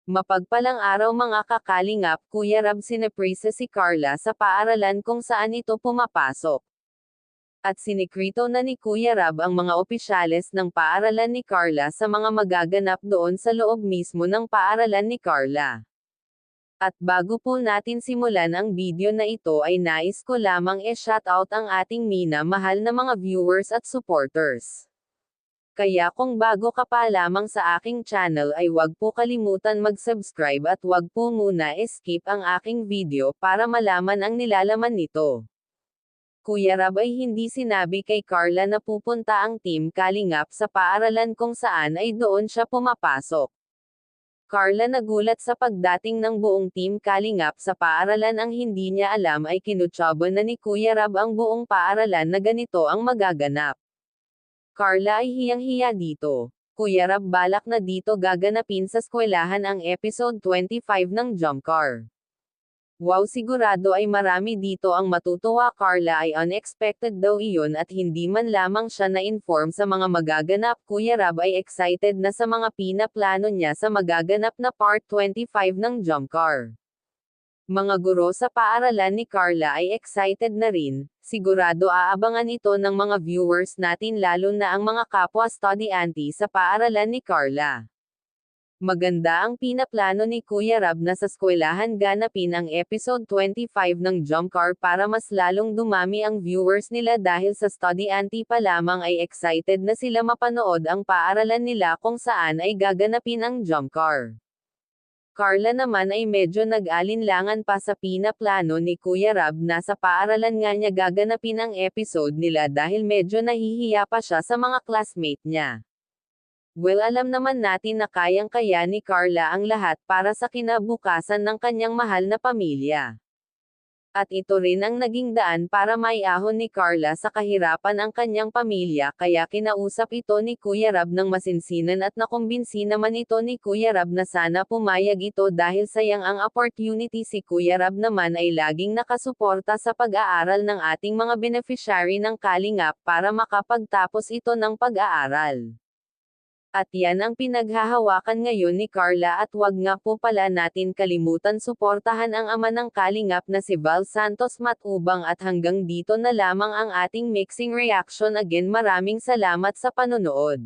Mapagpalang araw mga kakalingap, Kuya Rab, sineprisa si Carla sa paaralan kung saan ito pumapasok. At sinikrito na ni Kuya Rab ang mga opisyales ng paaralan ni Carla sa mga magaganap doon sa loob mismo ng paaralan ni Carla. At bago po natin simulan ang video na ito ay nais ko lamang shoutout ang ating minamahal na mga viewers at supporters. Kaya kung bago ka pa lamang sa aking channel ay wag po kalimutan mag-subscribe at wag po muna skip ang aking video para malaman ang nilalaman nito. Kuya Rab ay hindi sinabi kay Carla na pupunta ang Team Kalingap sa paaralan kung saan ay doon siya pumapasok. Carla nagulat sa pagdating ng buong Team Kalingap sa paaralan, ang hindi niya alam ay kinutsaban na ni Kuya Rab ang buong paaralan na ganito ang magaganap. Carla ay hiyang-hiya dito. Kuya Rab, balak na dito gaganapin sa eskwelahan ang episode 25 ng Jump Car. Wow, sigurado ay marami dito ang matutuwa. Carla ay unexpected daw iyon at hindi man lamang siya na-inform sa mga magaganap. Kuya Rab ay excited na sa mga pinaplano niya sa magaganap na part 25 ng Jump Car. Mga guro sa paaralan ni Carla ay excited na rin, sigurado aabangan ito ng mga viewers natin lalo na ang mga kapwa studyante sa paaralan ni Carla. Maganda ang pinaplano ni Kuya Rab na sa eskwelahan ganapin ang episode 25 ng Jump Car para mas lalong dumami ang viewers nila dahil sa studyante pa lamang ay excited na sila mapanood ang paaralan nila kung saan ay gaganapin ang Jump Car. Carla naman ay medyo nag-alinlangan pa sa pinaplano ni Kuya Rab na sa paaralan nga niya gaganapin ang episode nila dahil medyo nahihiya pa siya sa mga classmate niya. Well, alam naman natin na kayang-kaya ni Carla ang lahat para sa kinabukasan ng kanyang mahal na pamilya. At ito rin ang naging daan para maiahon ni Carla sa kahirapan ang kanyang pamilya, kaya kinausap ito ni Kuya Rab ng masinsinan at nakumbinsi naman ito ni Kuya Rab na sana pumayag ito dahil sayang ang opportunity. Si Kuya Rab naman ay laging nakasuporta sa pag-aaral ng ating mga beneficiary ng Kalingap para makapagtapos ito ng pag-aaral. At yan ang pinaghahawakan ngayon ni Carla, at wag nga po pala natin kalimutan suportahan ang ama ng Kalingap na si Val Santos Matubang. At hanggang dito na lamang ang ating mixing reaction. Again, maraming salamat sa panonood.